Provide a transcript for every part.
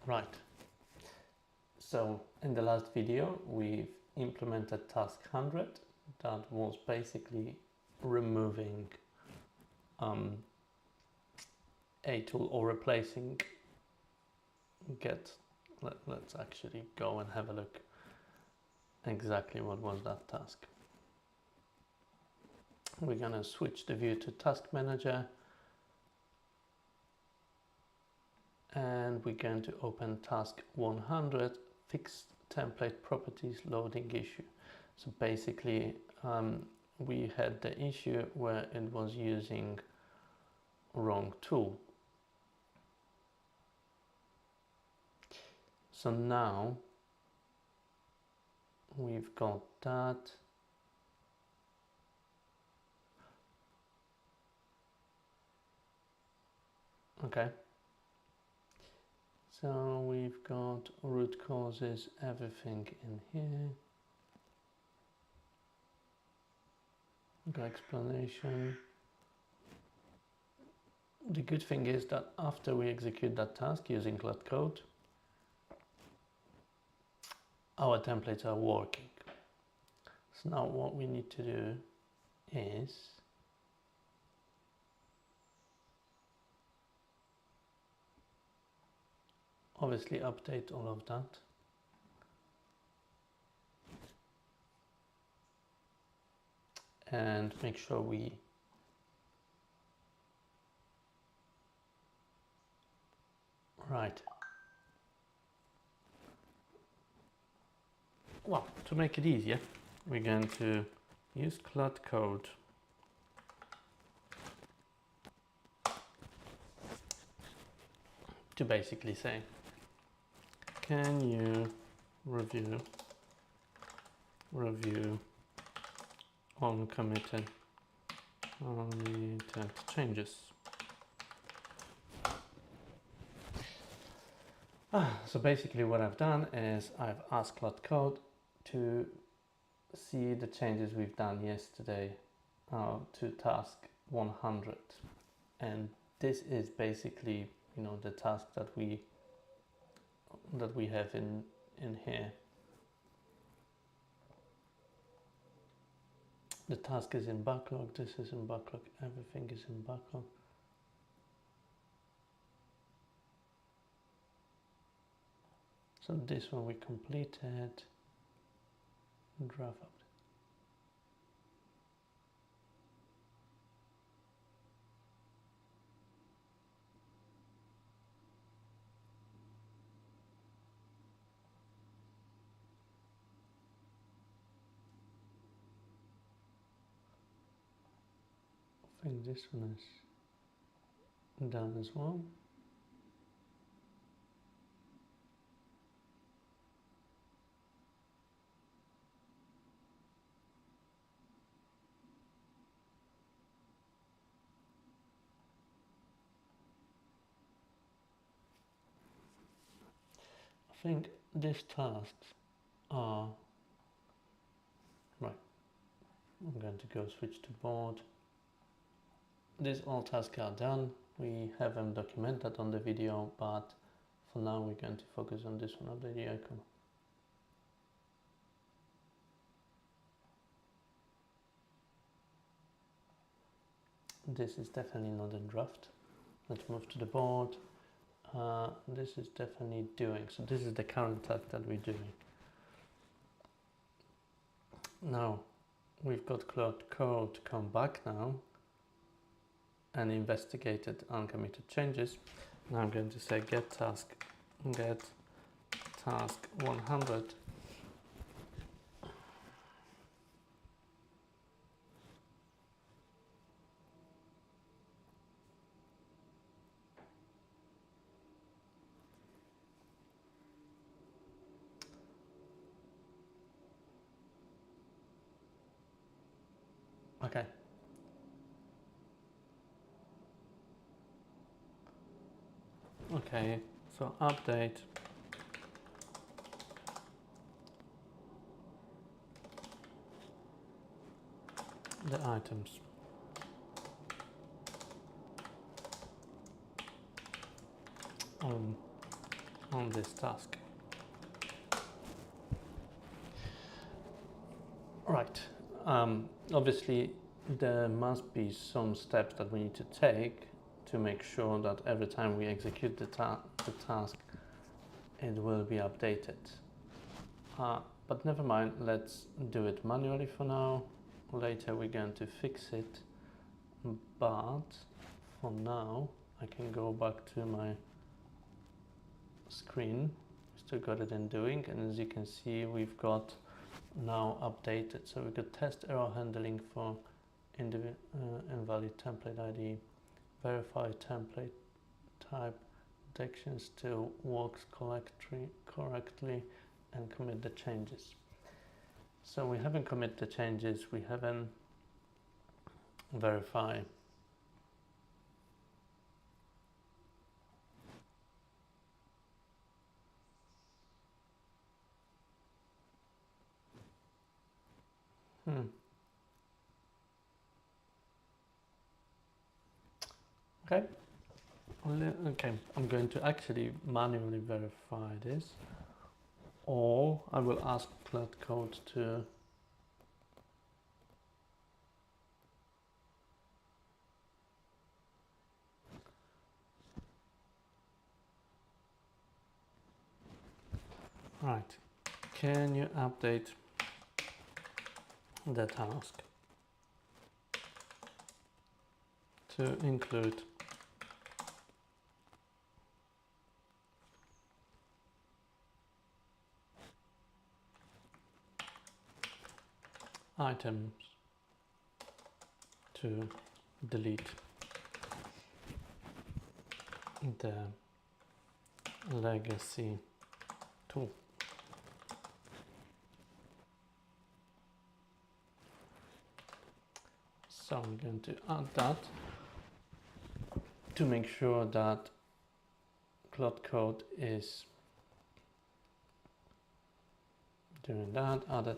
Right. So in the last video, we've implemented task 100. That was basically removing a tool or replacing get. Let's actually go and have a look exactly what was that task. We're going to switch the view to task manager, and we're going to open task 100, fixed template properties loading issue. So basically we had the issue where it was using wrong tool. So now we've got that. Okay. So we've got root causes, everything in here. Got explanation. The good thing is that after we execute that task using Claude Code, our templates are working. So now what we need to do is obviously update all of that. And make sure we right. Well, to make it easier, we're going to use Claude Code to basically say, can you review uncommitted changes? So basically what I've done is I've asked Claude Code to see the changes we've done yesterday to task 100, and this is basically, you know, the task that we have in here. The task is in backlog, this is in backlog, everything is in backlog. So this one we completed, draft up. I think this one is done as well. I think these tasks are right. I'm going to go switch to board. These all tasks are done. We have them documented on the video, but for now we're going to focus on this one, update the icon. This is definitely not a draft. Let's move to the board. This is definitely doing. So this is the current task that we're doing. Now we've got Claude Code come back now and investigated uncommitted changes. Now I'm going to say get task 100. Okay. Okay, so update the items. on this task. Right. Obviously, there must be some steps that we need to take to make sure that every time we execute the task, it will be updated. But never mind, let's do it manually for now. Later we're going to fix it, but for now I can go back to my screen. Still got it in doing, and as you can see, we've got now updated. So we could test error handling for invalid template ID, verify template type, detection still works correctly, and commit the changes. So we haven't commit the changes, we haven't verify. Okay. Okay, I'm going to actually manually verify this, or I will ask Claude Code to right. Can you update the task to include items to delete the legacy tool. So I'm going to add that to make sure that Claude Code is doing that. Added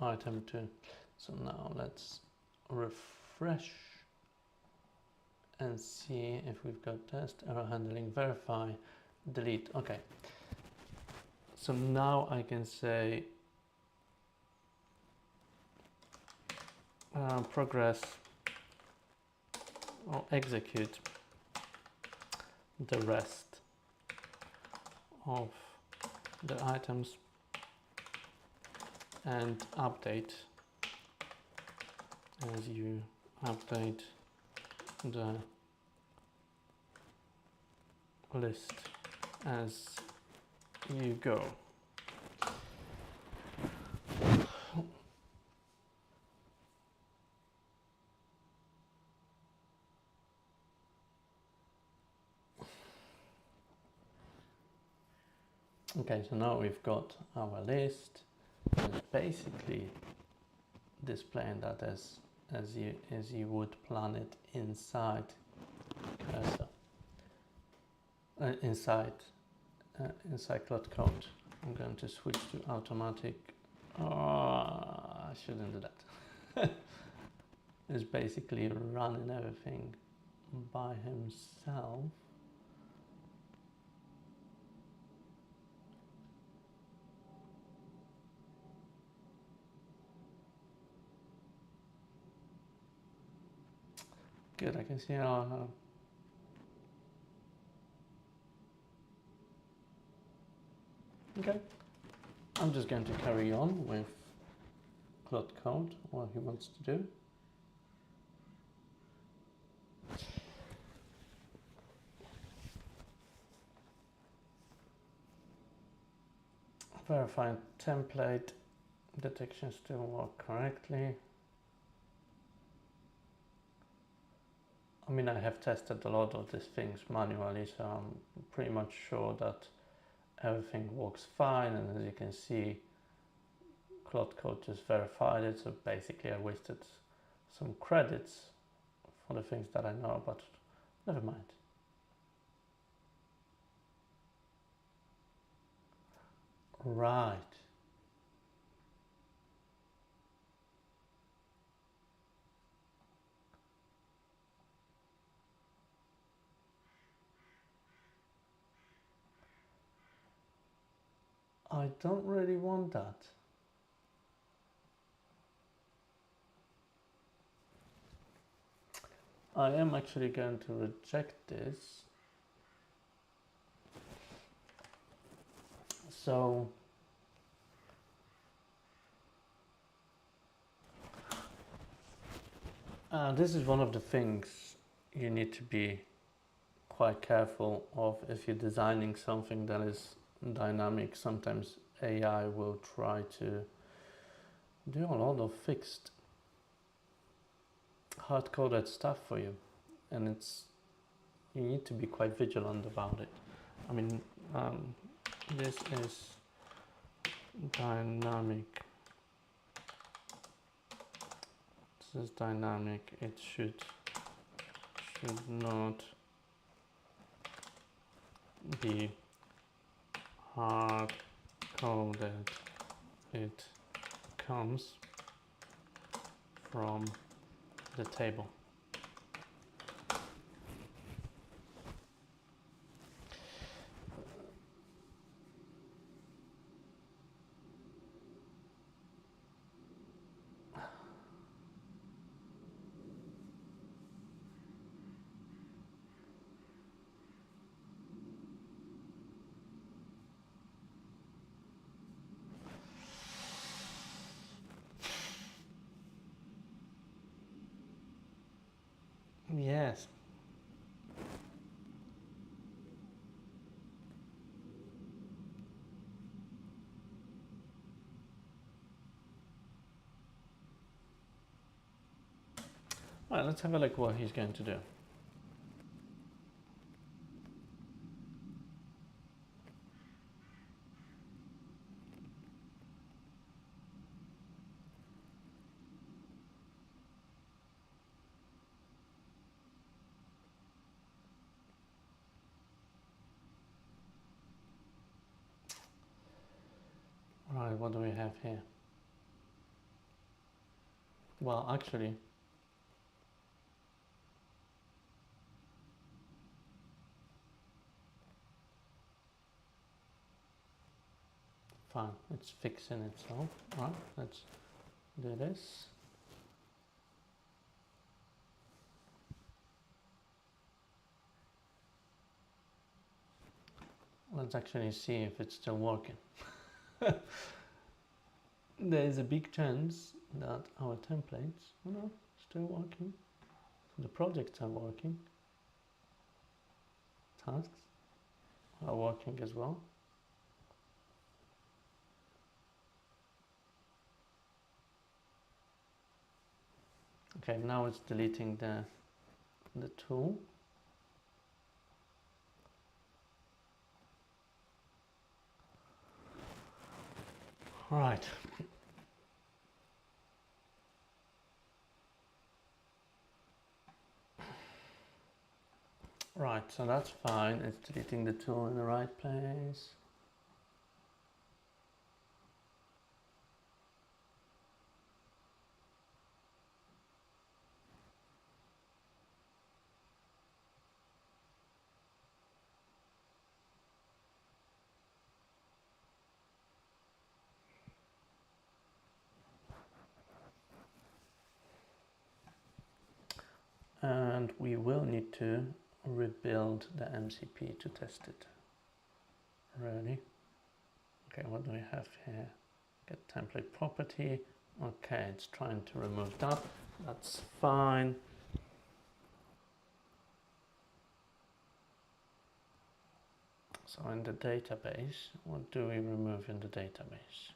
item to. So now let's refresh and see if we've got test, error handling, verify, delete. Okay. So now I can say progress or execute the rest of the items and update as you update the list as you go. Okay, so now we've got our list. It's basically displaying that as you would plan it inside cursor, inside Claude Code. I'm going to switch to automatic. I shouldn't do that. It's basically running everything by himself. Good, I can see our okay. I'm just going to carry on with Claude Code, what he wants to do. Verify template, detection still work correctly. I mean, I have tested a lot of these things manually, so I'm pretty much sure that everything works fine. And as you can see, Claude Code just verified it. So basically I wasted some credits for the things that I know, but never mind. Right. I don't really want that. I am actually going to reject this. So this is one of the things you need to be quite careful of if you're designing something that is dynamic. Sometimes AI will try to do a lot of fixed hard-coded stuff for you, and you need to be quite vigilant about it. I mean, this is dynamic. This is dynamic. It should not be hard-coded. It comes from the table. Yes. Right, let's have a look what he's going to do. Right, what do we have here? Well, actually, fine, it's fixing itself. Right, let's do this. Let's actually see if it's still working. There is a big chance that our templates are still working. The projects are working. Tasks are working as well. Okay, now it's deleting the tool. Right. Right, so that's fine. It's deleting the tool in the right place. And we will need to rebuild the MCP to test it. Ready? Okay, what do we have here? Get template property. Okay, it's trying to remove that. That's fine. So in the database, what do we remove in the database?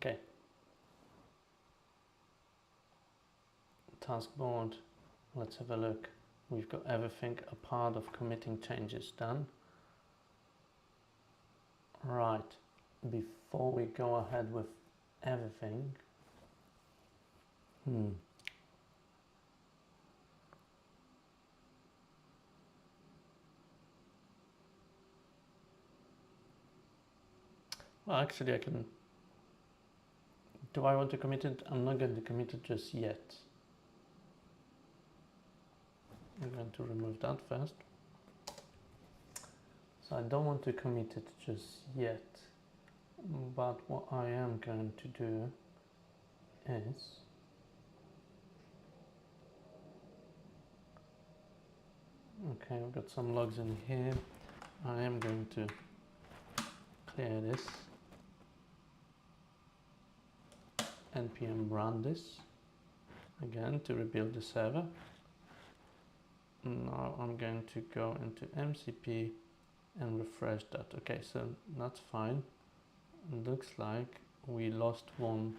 Okay. Task board, let's have a look. We've got everything apart of committing changes done. Right, before we go ahead with everything, well, actually I can Do I want to commit it? I'm not going to commit it just yet. I'm going to remove that first. So I don't want to commit it just yet. But what I am going to do is okay, we've got some logs in here. I am going to clear this. npm run this again to rebuild the server. Now I'm going to go into MCP and refresh that. Okay, so that's fine. It looks like we lost one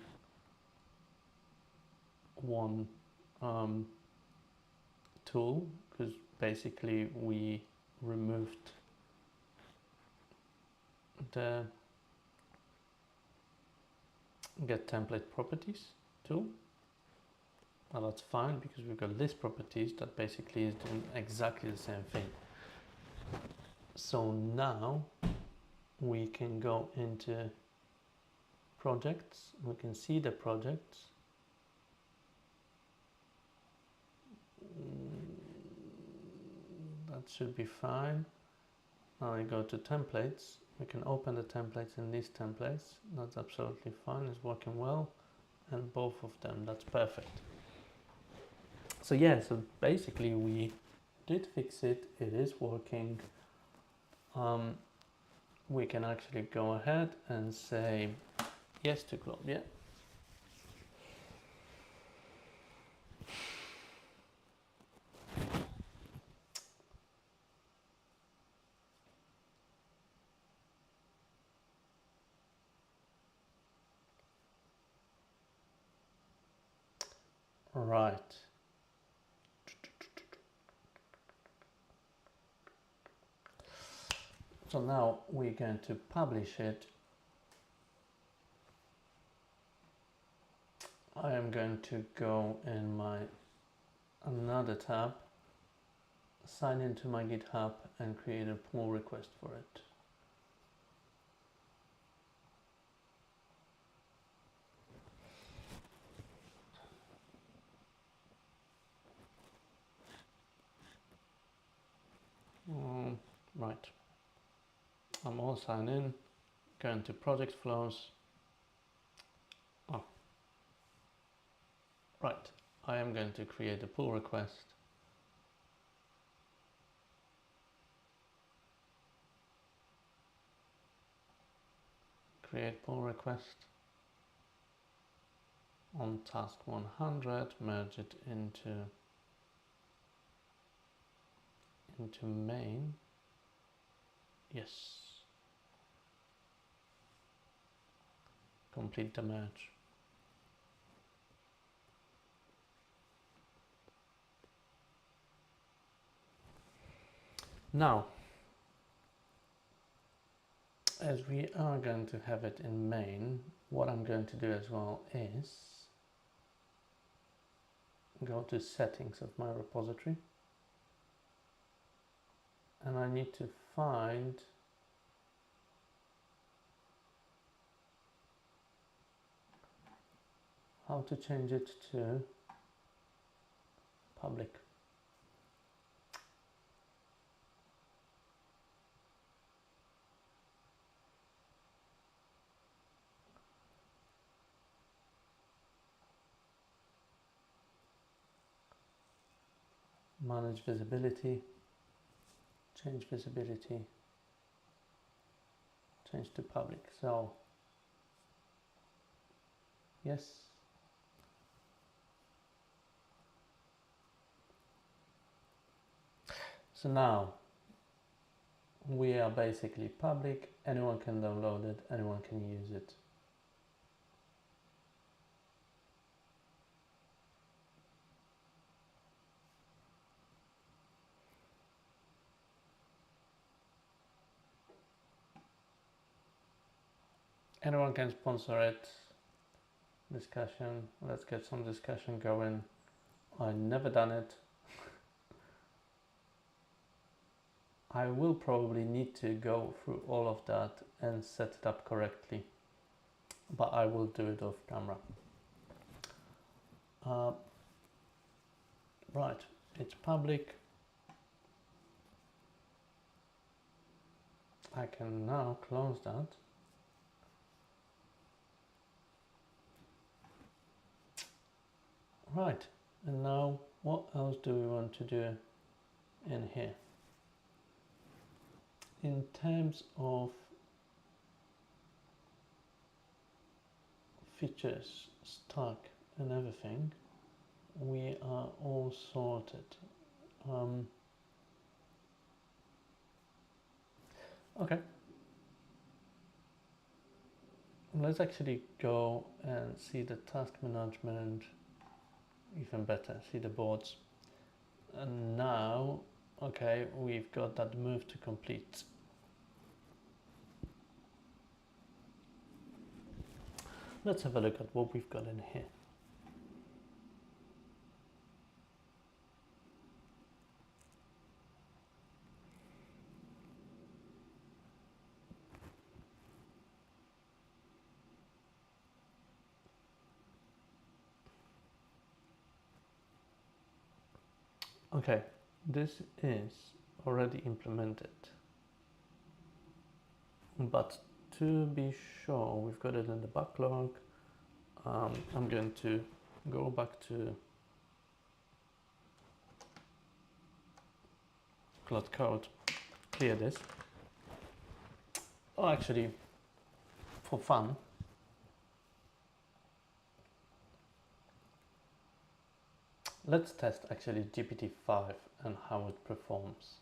tool, because basically we removed the get template properties tool. Well, that's fine, because we've got list properties that basically is doing exactly the same thing. So now we can go into projects, we can see the projects. That should be fine. Now we go to templates. We can open the templates in these templates. That's absolutely fine, it's working well. And both of them, that's perfect. So yeah, so basically we did fix it, it is working. We can actually go ahead and say yes to Claude, yeah. Right. So now we're going to publish it. I am going to go in my another tab, sign into my GitHub and create a pull request for it. Right. I'm all signed in, going to project flows. Oh. Right. I am going to create a pull request. Create pull request. On task 100, merge it into main. Yes. Complete the merge. Now, as we are going to have it in main, what I'm going to do as well is go to settings of my repository, and I need to find how to change it to public. Manage visibility, change visibility, change to public. So yes. So now we are basically public, anyone can download it, anyone can use it. Anyone can sponsor it. Discussion, let's get some discussion going. I've never done it. I will probably need to go through all of that and set it up correctly. but I will do it off camera. Right, it's public. I can now close that. Right, and now what else do we want to do in here? In terms of features, stack and everything, we are all sorted. Okay, let's actually go and see the task management even better, see the boards. And now, okay, we've got that move to complete. Let's have a look at what we've got in here. Okay, this is already implemented, but to be sure we've got it in the backlog. I'm going to go back to Claude Code, clear this. Oh, actually, for fun, let's test actually GPT-5 and how it performs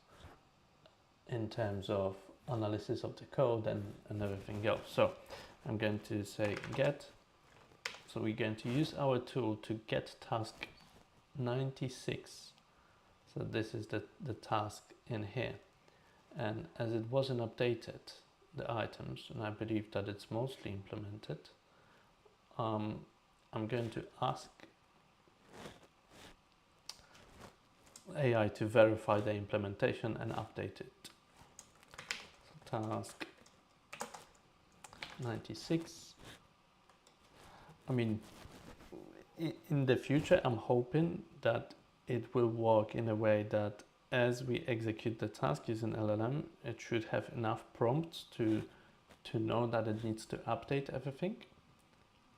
in terms of analysis of the code and everything else. So I'm going to say get. So we're going to use our tool to get task 96. So this is the task in here. And as it wasn't updated, the items, and I believe that it's mostly implemented, I'm going to ask AI to verify the implementation and update it. So task 96. I mean, in the future, I'm hoping that it will work in a way that as we execute the task using LLM, it should have enough prompts to know that it needs to update everything.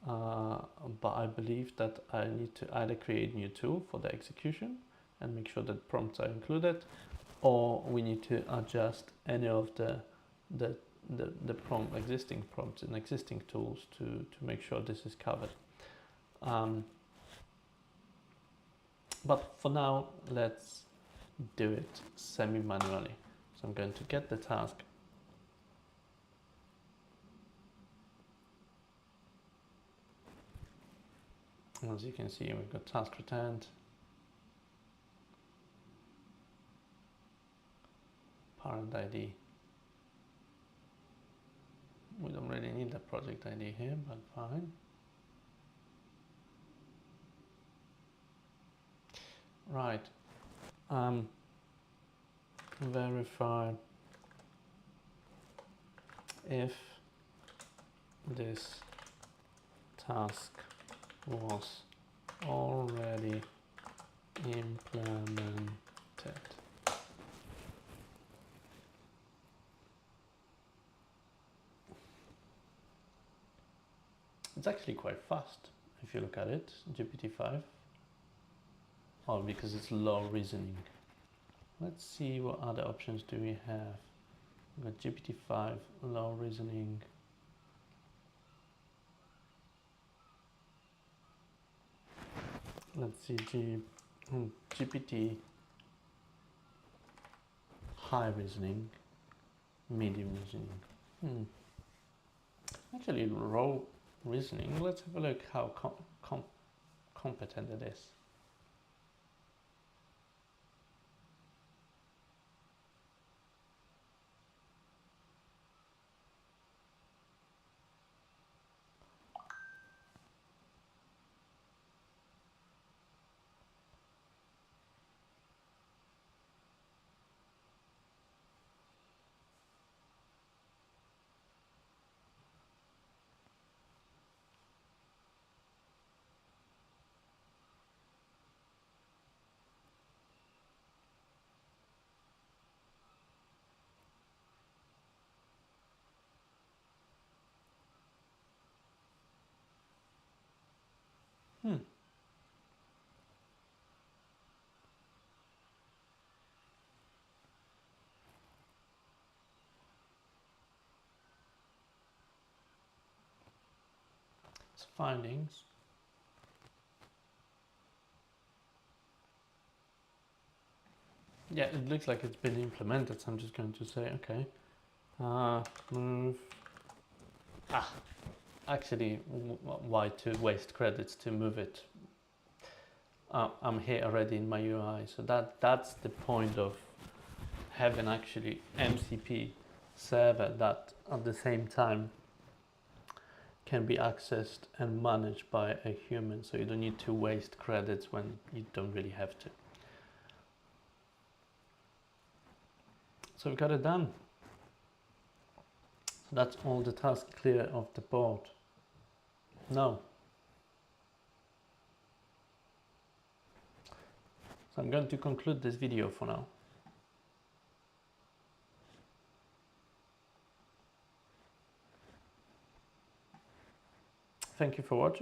But I believe that I need to either create a new tool for the execution and make sure that prompts are included, or we need to adjust any of the existing prompts and existing tools to make sure this is covered. But for now, let's do it semi-manually. So I'm going to get the task. As you can see, we've got task returned, parent ID. We don't really need the project ID here, but fine. Right. Verify if this task was already implemented. It's actually quite fast if you look at it, GPT-5. Oh, because it's low reasoning. Let's see what other options do we have. We've got GPT-5, low reasoning. Let's see, GPT, high reasoning, medium reasoning. Actually, low reasoning. Let's have a look how competent it is. findings. Yeah, it looks like it's been implemented, so I'm just going to say, okay, move. Actually, why to waste credits to move it? I'm here already in my UI, so that's the point of having actually MCP server that at the same time can be accessed and managed by a human, so you don't need to waste credits when you don't really have to. So we got it done. So that's all the tasks clear of the board. Now, so I'm going to conclude this video for now. Thank you for watching.